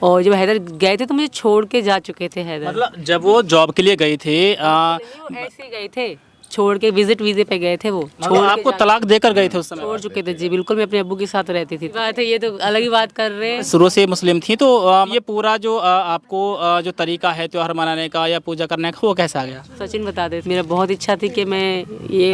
और जब हैदर गए थे तो मुझे छोड़ के जा चुके थे हैदर। मतलब जब वो जॉब के लिए गए थे वो ऐसे ही गए थे, छोड़ के विजिट वीजे पे गए थे वो। मतलब आपको तलाक देकर गए थे उस समय? छोड़ चुके थे जी, बिल्कुल। मैं अपने अब्बू के साथ रहती थी। बात है, ये तो अलग ही बात कर रहे हैं। शुरू से मुस्लिम थी तो ये पूरा जो आपको जो तरीका है त्योहार मनाने का या पूजा करने का वो कैसा आ गया? सचिन बता दे, मेरा बहुत इच्छा थी कि मैं ये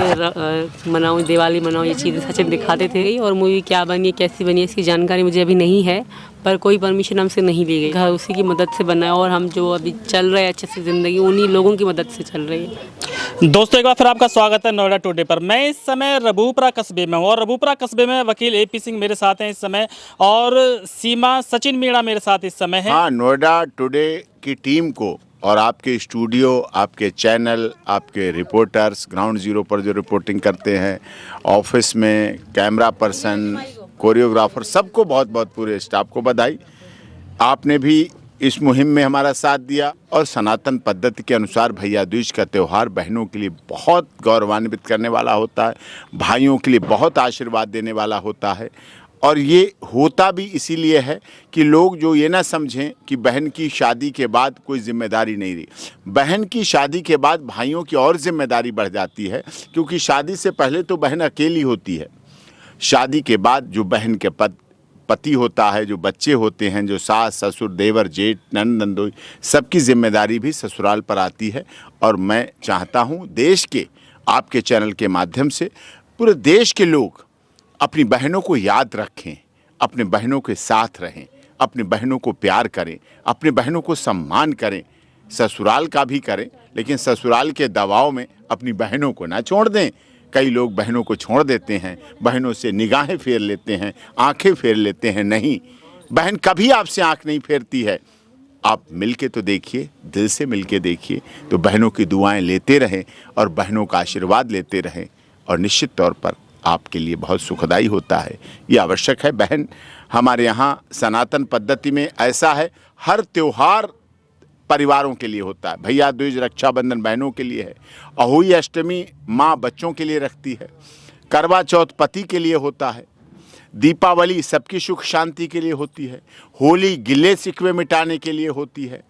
मनाऊँ, दिवाली मनाऊँ, ये चीज़ें सचिन दिखाते थे। और मूवी क्या बनी है, कैसी बनी है, इसकी जानकारी मुझे अभी नहीं है, पर कोई परमिशन हमसे नहीं ली गई। घर उसी की मदद से बना है और हम जो अभी चल रहे हैं अच्छे से ज़िंदगी, उन्हीं लोगों की मदद से चल रही है। दोस्तों एक बार फिर आपका स्वागत है नोएडा टुडे पर। मैं इस समय रबूपुरा कस्बे में हूँ और रबूपुरा कस्बे में वकील AP सिंह मेरे साथ हैं इस समय और सीमा सचिन मीणा मेरे साथ इस समय है। हाँ, नोएडा टुडे की टीम को और आपके स्टूडियो, आपके चैनल, आपके रिपोर्टर्स ग्राउंड जीरो पर जो रिपोर्टिंग करते हैं, ऑफिस में कैमरा पर्सन, कोरियोग्राफर, सबको बहुत बहुत पूरे स्टाफ को बधाई। आपने भी इस मुहिम में हमारा साथ दिया और सनातन पद्धति के अनुसार भैया दूज का त्यौहार बहनों के लिए बहुत गौरवान्वित करने वाला होता है, भाइयों के लिए बहुत आशीर्वाद देने वाला होता है। और ये होता भी इसीलिए है कि लोग जो ये ना समझें कि बहन की शादी के बाद कोई जिम्मेदारी नहीं रही। बहन की शादी के बाद भाइयों की और जिम्मेदारी बढ़ जाती है, क्योंकि शादी से पहले तो बहन अकेली होती है। शादी के बाद जो बहन के पति होता है, जो बच्चे होते हैं, जो सास ससुर देवर जेठ नंद नंदोई, सबकी जिम्मेदारी भी ससुराल पर आती है। और मैं चाहता हूँ देश के आपके चैनल के माध्यम से पूरे देश के लोग अपनी बहनों को याद रखें, अपने बहनों के साथ रहें, अपनी बहनों को प्यार करें, अपनी बहनों को सम्मान करें, ससुराल का भी करें, लेकिन ससुराल के दबाव में अपनी बहनों को ना छोड़ दें। कई लोग बहनों को छोड़ देते हैं, बहनों से निगाहें फेर लेते हैं, आंखें फेर लेते हैं। नहीं, बहन कभी आपसे आंख नहीं फेरती है। आप मिलके तो देखिए, दिल से मिलके देखिए, तो बहनों की दुआएं लेते रहें और बहनों का आशीर्वाद लेते रहें और निश्चित तौर पर आपके लिए बहुत सुखदायी होता है। ये आवश्यक है। बहन हमारे यहाँ सनातन पद्धति में ऐसा है, हर त्यौहार परिवारों के लिए होता है। भैया दूज रक्षाबंधन बहनों के लिए है, अहोई अष्टमी माँ बच्चों के लिए रखती है, करवा चौथ पति के लिए होता है, दीपावली सबकी सुख शांति के लिए होती है, होली गिले शिकवे मिटाने के लिए होती है,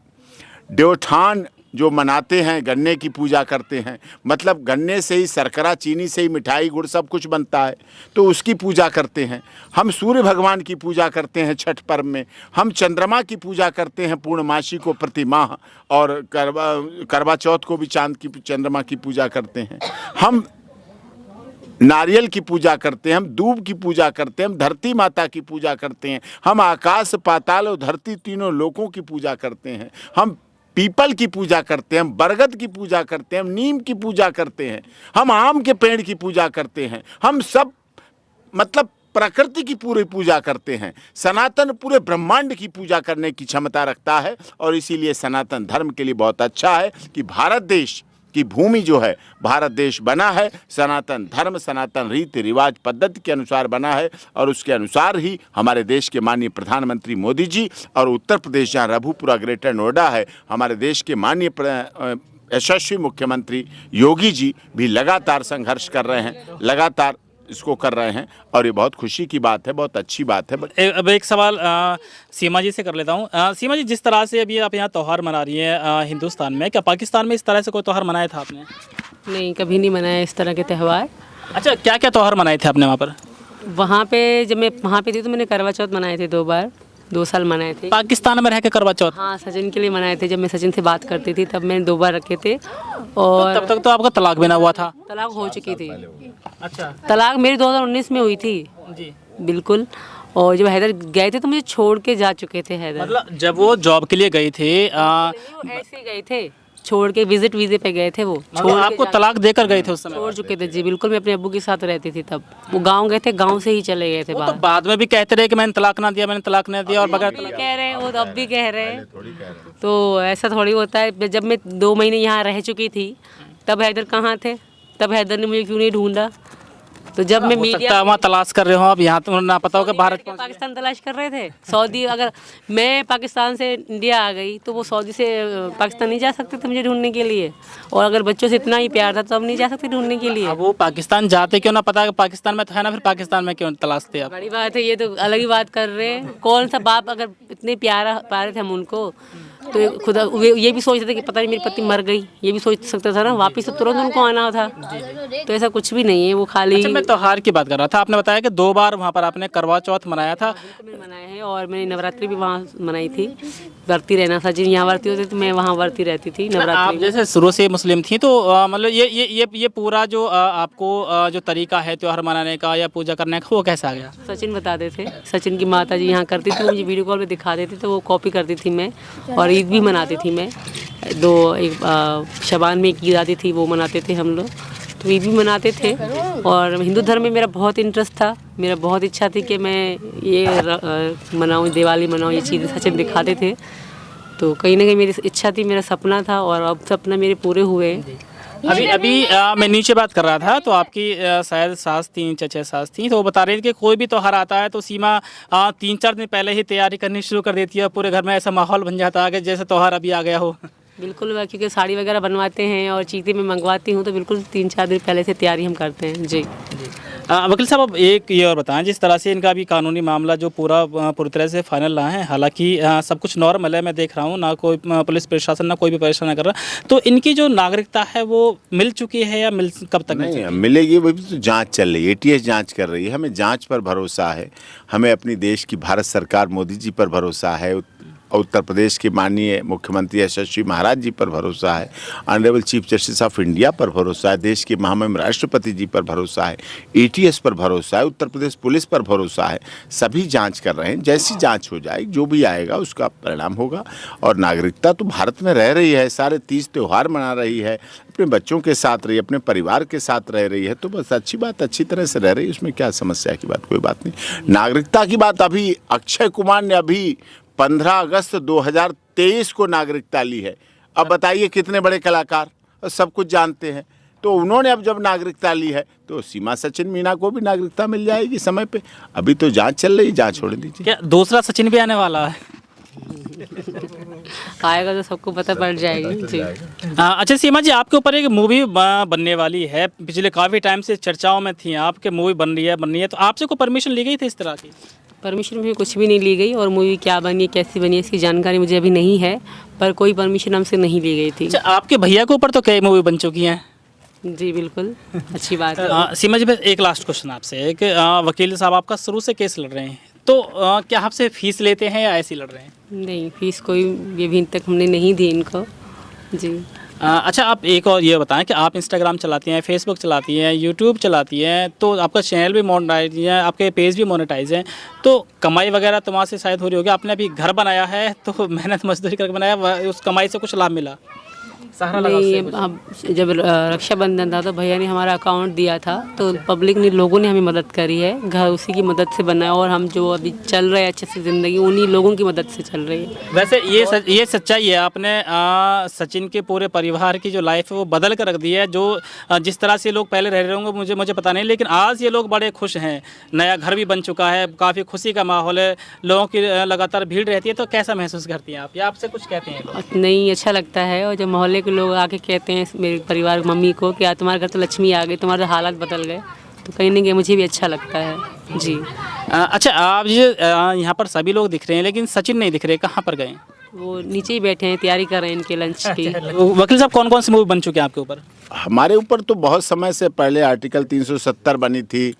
देवठान जो मनाते हैं गन्ने की पूजा करते हैं, मतलब गन्ने से ही शर्करा चीनी से ही मिठाई गुड़ सब कुछ बनता है, तो उसकी पूजा करते हैं। हम सूर्य भगवान की पूजा करते हैं छठ पर्व में, हम चंद्रमा की पूजा करते हैं पूर्णमासी को प्रति माह, और करवा चौथ को भी चांद की चंद्रमा की पूजा करते हैं। हम नारियल की पूजा करते हैं, हम दूब की पूजा करते हैं, हम धरती माता की पूजा करते हैं, हम आकाश पाताल और धरती तीनों लोकों की पूजा करते हैं, हम पीपल की पूजा करते हैं, हम बरगद की पूजा करते हैं, हम नीम की पूजा करते हैं, हम आम के पेड़ की पूजा करते हैं, हम सब मतलब प्रकृति की पूरी पूजा करते हैं। सनातन पूरे ब्रह्मांड की पूजा करने की क्षमता रखता है और इसीलिए सनातन धर्म के लिए बहुत अच्छा है कि भारत देश की भूमि जो है, भारत देश बना है सनातन धर्म, सनातन रीति रिवाज पद्धति के अनुसार बना है। और उसके अनुसार ही हमारे देश के माननीय प्रधानमंत्री मोदी जी और उत्तर प्रदेश जहाँ रबूपुरा ग्रेटर नोएडा है, हमारे देश के माननीय यशस्वी मुख्यमंत्री योगी जी भी लगातार संघर्ष कर रहे हैं, लगातार इसको कर रहे हैं और ये बहुत खुशी की बात है, बहुत अच्छी बात है। अब एक सवाल सीमा जी से कर लेता हूँ। सीमा जी, जिस तरह से अभी आप यहाँ त्यौहार मना रही हैं हिंदुस्तान में, क्या पाकिस्तान में इस तरह से कोई त्यौहार मनाया था आपने? नहीं, कभी नहीं मनाया इस तरह के त्यौहार। अच्छा, क्या क्या त्यौहार मनाए थे आपने वहाँ पर? वहाँ पे जब मैं वहाँ पे थी तो मैंने करवा चौथ मनाए थे 2 बार, 2 साल मनाए थे। पाकिस्तान में रह के करवा चौथ? हाँ, सचिन के लिए मनाए थे। जब मैं सचिन से बात करती थी तब मैंने 2 बार रखे थे। और तब तक तो आपका तलाक भी ना हुआ था? तलाक हो चुकी थी। अच्छा, तलाक मेरी 2019 में हुई थी जी, बिल्कुल। और जब हैदर गए थे तो मुझे छोड़ के जा चुके थे हैदर। मतलब जब वो जॉब के लिए गए थे वो ऐसे गए थे, छोड़ के विजिट वीजे पे गए थे वो। मतलब आपको तलाक देकर गए थे उस समय? छोड़ चुके थे जी, बिल्कुल। मैं अपने अब्बू के साथ रहती थी तब। वो गांव गए थे, गांव से ही चले गए थे तो बाहर। बाद में भी कहते रहे कि मैंने तलाक ना दिया, मैंने तलाक ना दिया, और बगैर तलाक कह रहे हैं वो, तो अब भी कह रहे हैं। तो ऐसा थोड़ी होता है। जब मैं 2 महीने यहाँ रह चुकी थी तब हैदर कहाँ थे? तब हैदर ने मुझे क्यों नहीं ढूंढा? तो जब मैं हो मीडिया सकता है वहाँ तलाश कर रहे हो, अब यहाँ तो ना पता होगा भारत के पाकिस्तान तलाश कर रहे थे। सऊदी, अगर मैं पाकिस्तान से इंडिया आ गई तो वो सऊदी से पाकिस्तान नहीं जा सकते थे मुझे ढूंढने के लिए। और अगर बच्चों से इतना ही प्यार था तो अब नहीं जा सकते ढूंढने के लिए। अब वो पाकिस्तान जाते क्यों ना, पता है पाकिस्तान में तो है ना, फिर पाकिस्तान में क्यों तलाशते आप? बड़ी बात है, ये तो अलग ही बात कर रहे हैं। कौन सा बाप, अगर इतने प्यारे थे हम उनको, तो खुदा ये भी सोचते थे कि पता नहीं मेरी पत्नी मर गई, ये भी सोच सकता था ना, वापिस तो तुरंत उनको आना था। तो ऐसा कुछ भी नहीं है, वो खाली अच्छा, मैं त्योहार की बात कर रहा था। आपने बताया कि 2 बार वहाँ पर आपने करवा चौथ मनाया था। मैंने मनाया है और मैंने नवरात्रि भी वहाँ मनाई थी। वर्ती रहना था, जिन यहाँ वर्ती होती तो मैं वहाँ वर्ती रहती थी आप नवरात्रि। जैसे शुरू से मुस्लिम थी तो मतलब ये पूरा जो आपको जो तरीका है त्योहार मनाने का या पूजा करने का, वो कैसा आ गया? सचिन बताते थे, सचिन की माता जी यहाँ करती थी, मुझे वीडियो कॉल पे दिखा देते थे, वो कॉपी करती थी मैं। और ईद भी मनाती थी मैं, एक शबान में एक ईद आती थी, वो मनाते थे हम लोग, तो ईद भी मनाते थे। और हिंदू धर्म में मेरा बहुत इंटरेस्ट था, मेरा बहुत इच्छा थी कि मैं ये मनाऊँ, दिवाली मनाऊँ, ये चीज़ें सचिन दिखाते थे। तो कहीं ना कहीं मेरी इच्छा थी, मेरा सपना था, और अब सपना मेरे पूरे हुए हैं। अभी मैं नीचे बात कर रहा था तो आपकी शायद सास थी, चचा सास थी, तो वो बता रही थी कि कोई भी त्योहार आता है तो सीमा 3-4 दिन पहले ही तैयारी करनी शुरू कर देती है। पूरे घर में ऐसा माहौल बन जाता है कि जैसे त्योहार अभी आ गया हो। बिल्कुल, क्योंकि साड़ी वगैरह बनवाते हैं और चीज़ें मैं मंगवाती हूँ, तो बिल्कुल 3-4 दिन पहले से तैयारी हम करते हैं जी। वकील साहब, अब एक ये और बताएं, जिस तरह से इनका भी कानूनी मामला जो पूरी तरह से फाइनल रहा है, हालांकि सब कुछ नॉर्मल है, मैं देख रहा हूँ, ना कोई पुलिस प्रशासन ना कोई भी परेशान नहीं कर रहा, तो इनकी जो नागरिकता है वो मिल चुकी है या कब तक नहीं मिलेगी? वो भी तो जांच चल रही है, एटीएस जांच कर रही है। हमें जांच पर भरोसा है, हमें अपनी देश की भारत सरकार मोदी जी पर भरोसा है, उत्तर प्रदेश के माननीय मुख्यमंत्री यशस्वी महाराज जी पर भरोसा है, honourable chief justice of India पर भरोसा है, देश के महामहिम राष्ट्रपति जी पर भरोसा है, एटीएस पर भरोसा है, उत्तर प्रदेश पुलिस पर भरोसा है। सभी जांच कर रहे हैं, जैसी जांच हो जाएगी, जो भी आएगा उसका परिणाम होगा। और नागरिकता तो भारत में रह रही है, सारे 30 त्यौहार मना रही है, अपने बच्चों के साथ रही है, अपने परिवार के साथ रह रही है, तो बस अच्छी बात, अच्छी तरह से रह रही है, उसमें क्या समस्या की बात? कोई बात नहीं। नागरिकता की बात अभी अक्षय कुमार ने अभी 15 अगस्त 2023 को नागरिकता ली है। अब बताइए कितने बड़े कलाकार, सब कुछ जानते हैं, तो उन्होंने अब जब नागरिकता ली है तो सीमा सचिन मीणा को भी नागरिकता मिल जाएगी समय पे। अभी तो जांच चल रही, जांच छोड़ दीजिए। क्या दूसरा सचिन भी आने वाला है? आएगा तो सबको पता पड़ जाएगी जी। अच्छा सीमा जी, आपके ऊपर एक मूवी बनने वाली है, पिछले काफ़ी टाइम से चर्चाओं में थी आपके, मूवी बन रही है, तो आपसे कोई परमिशन ली गई थी इस तरह की? परमिशन भी कुछ भी नहीं ली गई, और मूवी क्या बनी है, कैसी बनी है, इसकी जानकारी मुझे अभी नहीं है, पर कोई परमिशन हमसे नहीं ली गई थी। अच्छा, आपके भैया के ऊपर तो कई मूवी बन चुकी हैं। जी बिल्कुल, अच्छी बात है। सीमा जी, एक लास्ट क्वेश्चन आपसे, कि वकील साहब आपका शुरू से केस लड़ रहे हैं, तो क्या आपसे फीस लेते हैं या ऐसे ही लड़ रहे हैं? नहीं, फीस कोई अभी तक हमने नहीं दी इनको जी। अच्छा, आप एक और ये बताएं कि आप इंस्टाग्राम चलाती हैं, फेसबुक चलाती हैं, यूट्यूब चलाती हैं, तो आपका चैनल भी मोनेटाइज है, आपके पेज भी मोनेटाइज हैं, तो कमाई वगैरह तो वहाँ से शायद हो रही होगी। आपने अभी घर बनाया है तो मेहनत मजदूरी करके बनाया, उस कमाई से कुछ लाभ मिला? नहीं, अब जब रक्षाबंधन था तो भैया ने हमारा अकाउंट दिया था, तो पब्लिक ने, लोगों ने हमें मदद करी है, घर उसी की मदद से बना है, और हम जो अभी चल रहे हैं अच्छे से ज़िंदगी, उन्हीं लोगों की मदद से चल रही है। वैसे ये सच्चाई है, आपने सचिन के पूरे परिवार की जो लाइफ है वो बदल कर रख दी है। जो जिस तरह से लोग पहले रह रहे होंगे मुझे पता नहीं, लेकिन आज ये लोग बड़े खुश हैं, नया घर भी बन चुका है, काफ़ी खुशी का माहौल है, लोगों की लगातार भीड़ रहती है, तो कैसा महसूस करती हैं आप, या आपसे कुछ कहते हैं? नहीं, अच्छा लगता है, और जब मोहल्ले के लोग आके कहते हैं मेरे परिवार मम्मी को कि तुम्हारे घर तो लक्ष्मी आ गई, तुम्हारे हालात बदल गए, तो कहीं ना कहीं मुझे भी अच्छा लगता है जी। अच्छा, आप यहाँ पर सभी लोग दिख रहे हैं लेकिन सचिन नहीं दिख रहे, कहाँ पर गए? वो नीचे ही बैठे हैं, तैयारी कर रहे हैं इनके लंच की। वकील साहब, कौन कौन सी मूवी बन चुके हैं आपके ऊपर? हमारे ऊपर तो बहुत समय से पहले आर्टिकल 370 बनी थी,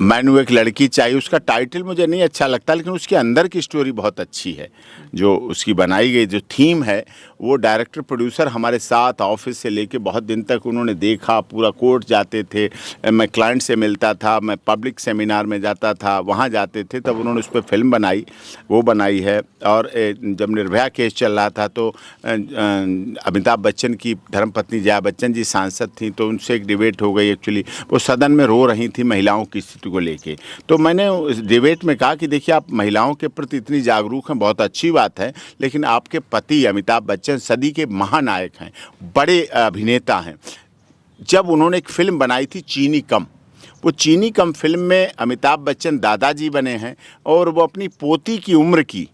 मैनू एक लड़की चाहिए, उसका टाइटल मुझे नहीं अच्छा लगता, लेकिन उसके अंदर की स्टोरी बहुत अच्छी है, जो उसकी बनाई गई जो थीम है, वो डायरेक्टर प्रोड्यूसर हमारे साथ ऑफिस से लेके बहुत दिन तक उन्होंने देखा, पूरा कोर्ट जाते थे, मैं क्लाइंट से मिलता था, मैं पब्लिक सेमिनार में जाता था, वहाँ जाते थे, तब उन्होंने उस पर फिल्म बनाई, वो बनाई है। और जब निर्भया केस चल रहा था तो अमिताभ बच्चन की धर्मपत्नी जया बच्चन जी सांसद थी, तो उनसे एक डिबेट हो गई, एक्चुअली वो सदन में रो रही थी महिलाओं की स्थिति को लेके, तो मैंने उस डिबेट में कहा कि देखिए, आप महिलाओं के प्रति इतनी जागरूक हैं, बहुत अच्छी बात है, लेकिन आपके पति अमिताभ बच्चन सदी के महानायक हैं, बड़े अभिनेता हैं। जब उन्होंने एक फिल्म बनाई थी चीनी कम, वो चीनी कम फिल्म में अमिताभ बच्चन दादाजी बने हैं और वो अपनी पोती की उम्र की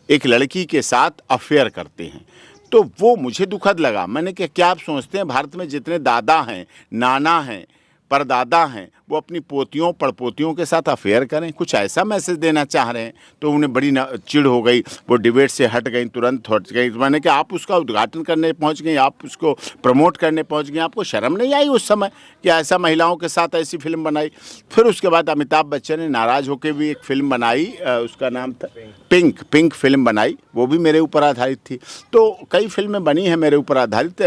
एक लड़की के साथ अफेयर करते हैं। तो वो मुझे दुखद लगा। मैंने कहा क्या आप सोचते हैं भारत में जितने दादा हैं, नाना हैं, परदादा हैं, वो अपनी पोतियों पड़पोतियों के साथ अफेयर करें? कुछ ऐसा मैसेज देना चाह रहे हैं। तो उन्हें बड़ी चिढ़ हो गई, वो डिबेट से हट गई, तुरंत हट गई। मैंने कहा आप उसका उद्घाटन करने पहुंच गई, आप उसको प्रमोट करने पहुंच गई, आपको शर्म नहीं आई उस समय कि ऐसा महिलाओं के साथ ऐसी फिल्म बनाई? फिर उसके बाद अमिताभ बच्चन ने नाराज़ होकर भी एक फिल्म बनाई, उसका नाम था पिंक फिल्म बनाई, वो भी मेरे ऊपर आधारित थी। तो कई फिल्में बनी हैं मेरे ऊपर आधारित।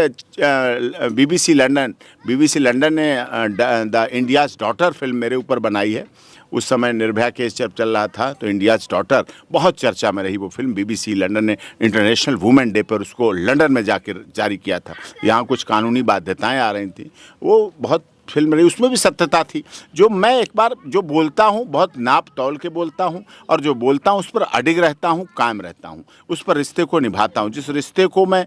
BBC लंदन ने द इंडियाज़ डॉटर फिल्म मेरे ऊपर बनाई है। उस समय निर्भया केस जब चल रहा था तो इंडियाज़ डॉटर बहुत चर्चा में रही वो फिल्म। BBC लंदन ने इंटरनेशनल वुमेन डे पर उसको लंदन में जाकर जारी किया था। यहाँ कुछ कानूनी बाध्यताएं आ रही थी, वो बहुत फिल्म रही, उसमें भी सत्यता थी। जो मैं एक बार जो बोलता हूँ बहुत नाप तौल के बोलता हूँ, और जो बोलता हूँ उस पर अडिग रहता हूँ, कायम रहता हूँ, उस पर रिश्ते को निभाता हूँ। जिस रिश्ते को मैं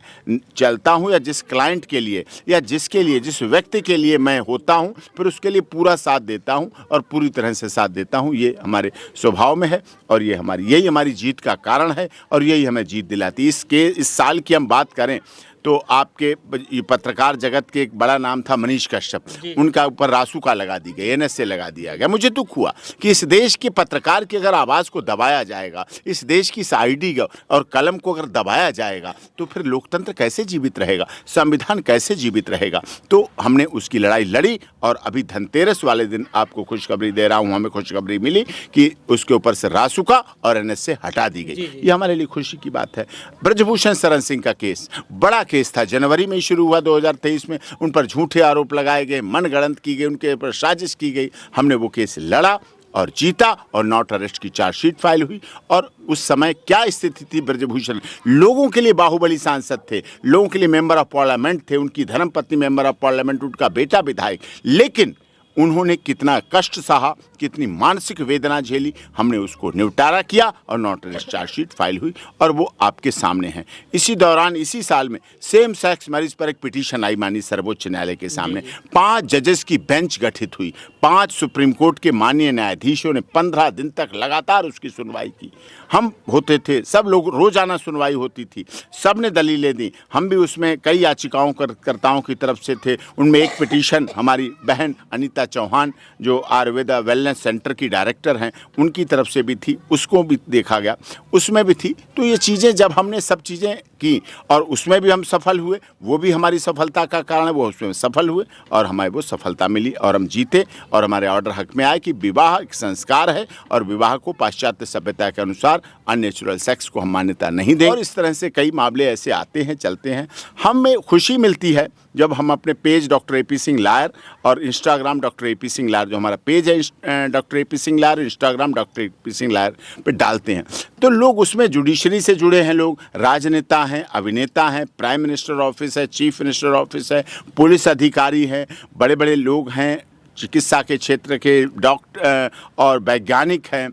चलता हूँ या जिस क्लाइंट के लिए या जिसके लिए, जिस व्यक्ति के लिए मैं होता हूँ, फिर उसके लिए पूरा साथ देता हूँ और पूरी तरह से साथ देता हूँ। ये हमारे स्वभाव में है और यही हमारी जीत का कारण है और यही हमें जीत दिलाती है। इस साल की हम बात करें तो आपके ये पत्रकार जगत के एक बड़ा नाम था मनीष कश्यप, उनका ऊपर रासुका लगा दी गई, NSA लगा दिया गया। मुझे दुख हुआ कि इस देश के पत्रकार की अगर आवाज़ को दबाया जाएगा, इस देश की ID और कलम को अगर दबाया जाएगा तो फिर लोकतंत्र कैसे जीवित रहेगा, संविधान कैसे जीवित रहेगा? तो हमने उसकी लड़ाई लड़ी और अभी धनतेरस वाले दिन आपको खुशखबरी दे रहा हूँ, हमें खुशखबरी मिली कि उसके ऊपर से रासुका और NSA हटा दी गई। ये हमारे लिए खुशी की बात है। ब्रजभूषण शरण सिंह का केस बड़ा केस था, जनवरी में ही शुरू हुआ 2023 में। उन पर झूठे आरोप लगाए गए, मनगढ़ंत की गई, उनके ऊपर साजिश की गई। हमने वो केस लड़ा और जीता और नॉट अरेस्ट की चार्जशीट फाइल हुई। और उस समय क्या स्थिति थी ब्रजभूषण? लोगों के लिए बाहुबली सांसद थे, लोगों के लिए मेंबर ऑफ पार्लियामेंट थे, उनकी धर्मपत्नी मेंबर ऑफ पार्लियामेंट, उनका बेटा विधायक। लेकिन उन्होंने कितना कष्ट सहा, कितनी मानसिक वेदना झेली, हमने उसको निपटारा किया और नॉट अरेस्ट चार्जशीट फाइल हुई और वो आपके सामने है। इसी दौरान इसी साल में सेम सेक्स मैरिज पर एक पिटीशन आई माननीय सर्वोच्च न्यायालय के सामने। 5 जजेस की बेंच गठित हुई, 5 सुप्रीम कोर्ट के माननीय न्यायाधीशों ने 15 दिन तक लगातार उसकी सुनवाई की। हम होते थे, सब लोग, रोजाना सुनवाई होती थी, सब ने दलीलें दी। हम भी उसमें कई याचिकाओं कर्ताओं की तरफ से थे। उनमें एक पिटीशन हमारी बहन अनीता चौहान जो आयुर्वेदा वेलनेस सेंटर की डायरेक्टर हैं, उनकी तरफ से भी थी, उसको भी देखा गया, उसमें भी थी। तो ये चीज़ें जब हमने सब चीज़ें की और उसमें भी हम सफल हुए, वो भी हमारी सफलता का कारण है, वो उसमें सफल हुए और हमें वो सफलता मिली और हम जीते और हमारे ऑर्डर हक में आए कि विवाह एक संस्कार है और विवाह को पाश्चात्य सभ्यता के अनुसार अननेचुरल सेक्स को हम मान्यता नहीं दें। और इस तरह से कई मामले ऐसे आते हैं, चलते हैं। हमें खुशी मिलती है जब हम अपने page doctor AP Singh lawyer और Instagram doctor AP Singh lawyer, जो हमारा पेज है doctor AP Singh lawyer, Instagram doctor AP Singh lawyer पे डालते हैं, तो लोग उसमें जुडिशरी से जुड़े हैं, लोग राजनेता हैं, अभिनेता हैं, प्राइम मिनिस्टर ऑफिस है, चीफ मिनिस्टर ऑफिस है, पुलिस अधिकारी हैं, बड़े बड़े लोग हैं, चिकित्सा के क्षेत्र के डॉक्टर और वैज्ञानिक हैं,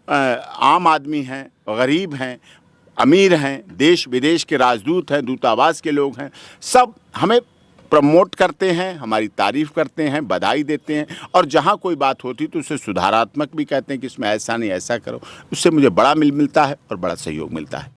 आम आदमी हैं, गरीब हैं, अमीर हैं, देश विदेश के राजदूत हैं, दूतावास के लोग हैं, सब हमें प्रमोट करते हैं, हमारी तारीफ़ करते हैं, बधाई देते हैं और जहाँ कोई बात होती तो उससे सुधारात्मक भी कहते हैं कि इसमें ऐसा नहीं, ऐसा करो। उससे मुझे बड़ा मिलता है और बड़ा सहयोग मिलता है।